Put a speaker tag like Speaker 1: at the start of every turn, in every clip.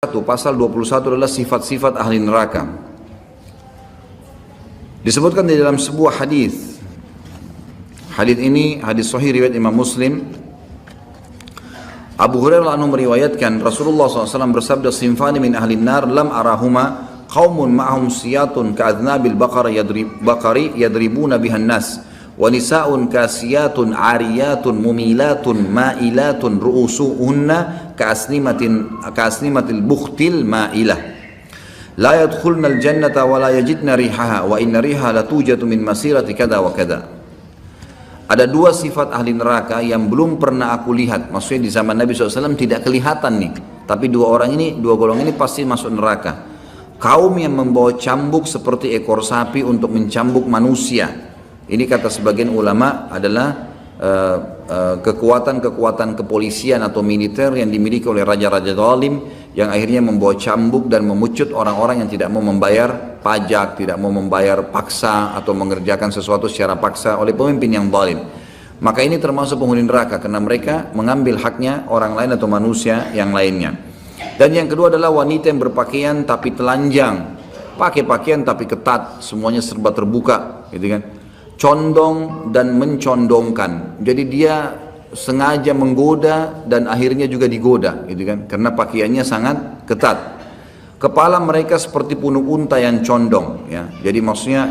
Speaker 1: Pasal 21 adalah sifat-sifat ahli neraka. Disebutkan di dalam sebuah hadis. Hadis ini hadis sahih riwayat Imam Muslim. Abu Hurairah anhu meriwayatkan Rasulullah SAW bersabda, "Sinfani min ahli nar lam arahuma qaumun ma'ahum siyatun ka'adnabil baqari yadribuna bihan nas wa nisa'un kasiyatun ariyatun mumilatun ma'ilatun ru'usuhunna ka'asnimatil bukhtil ma'ilah la yadkhulna al-jannata wa la yajidna rihaha wa inna riha la tujatu min masirati kada wa kada." Ada dua sifat ahli neraka yang belum pernah aku lihat. Maksudnya di zaman Nabi SAW tidak kelihatan nih, tapi dua golongan ini pasti masuk neraka. Kaum yang membawa cambuk seperti ekor sapi untuk mencambuk manusia. Ini kata sebagian ulama adalah kekuatan-kekuatan kepolisian atau militer yang dimiliki oleh raja-raja zalim yang akhirnya membawa cambuk dan memucut orang-orang yang tidak mau membayar pajak, tidak mau membayar paksa atau mengerjakan sesuatu secara paksa oleh pemimpin yang zalim. Maka ini termasuk penghuni neraka karena mereka mengambil haknya orang lain atau manusia yang lainnya. Dan yang kedua adalah wanita yang berpakaian tapi telanjang, pakai pakaian tapi ketat, semuanya serba terbuka, gitu kan? Condong dan mencondongkan. Jadi dia sengaja menggoda dan akhirnya juga digoda, gitu kan? Karena pakaiannya sangat ketat. Kepala mereka seperti punuk unta yang condong, ya. Jadi maksudnya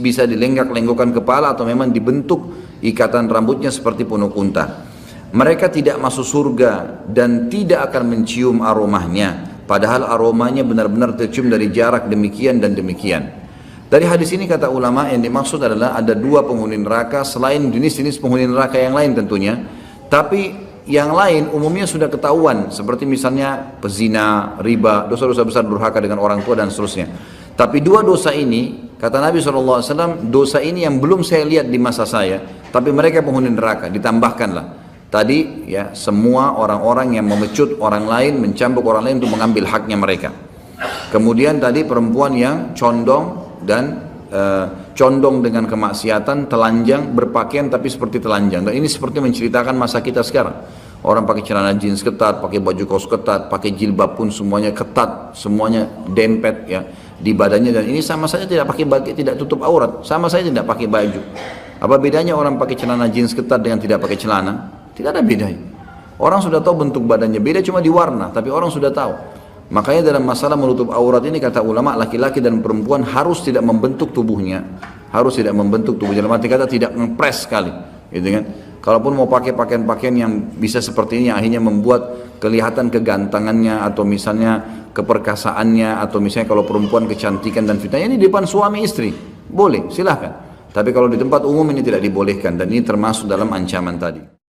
Speaker 1: bisa dilenggak-lenggokkan kepala atau memang dibentuk ikatan rambutnya seperti punuk unta. Mereka tidak masuk surga dan tidak akan mencium aromanya, padahal aromanya benar-benar tercium dari jarak demikian dan demikian. Dari hadis ini kata ulama yang dimaksud adalah ada dua penghuni neraka selain jenis-jenis penghuni neraka yang lain tentunya. Tapi yang lain umumnya sudah ketahuan, seperti misalnya pezina, riba, dosa-dosa besar, durhaka dengan orang tua dan seterusnya. Tapi dua dosa ini, kata Nabi SAW, dosa ini yang belum saya lihat di masa saya, tapi mereka penghuni neraka. Ditambahkanlah tadi ya, semua orang-orang yang memecut orang lain, mencambuk orang lain untuk mengambil haknya mereka. Kemudian tadi perempuan yang condong dan condong dengan kemaksiatan, telanjang, berpakaian tapi seperti telanjang. Dan ini seperti menceritakan masa kita sekarang. Orang pakai celana jeans ketat, pakai baju kaos ketat, pakai jilbab pun semuanya ketat, semuanya dempet ya di badannya, dan ini sama saja tidak pakai baju, tidak tutup aurat, sama saja tidak pakai baju. Apa bedanya orang pakai celana jeans ketat dengan tidak pakai celana? Tidak ada bedanya. Orang sudah tahu bentuk badannya, beda cuma di warna, tapi orang sudah tahu. Makanya dalam masalah menutup aurat ini kata ulama, laki-laki dan perempuan harus tidak membentuk tubuhnya, harus tidak membentuk tubuhnya. Dalam arti kata tidak ngepres sekali, gitu kan? Kalaupun mau pakai pakaian-pakaian yang bisa seperti ini, akhirnya membuat kelihatan kegantangannya atau misalnya keperkasaannya, atau misalnya kalau perempuan kecantikan dan fitnah, ini di depan suami istri boleh, silahkan. Tapi kalau di tempat umum ini tidak dibolehkan, dan ini termasuk dalam ancaman tadi.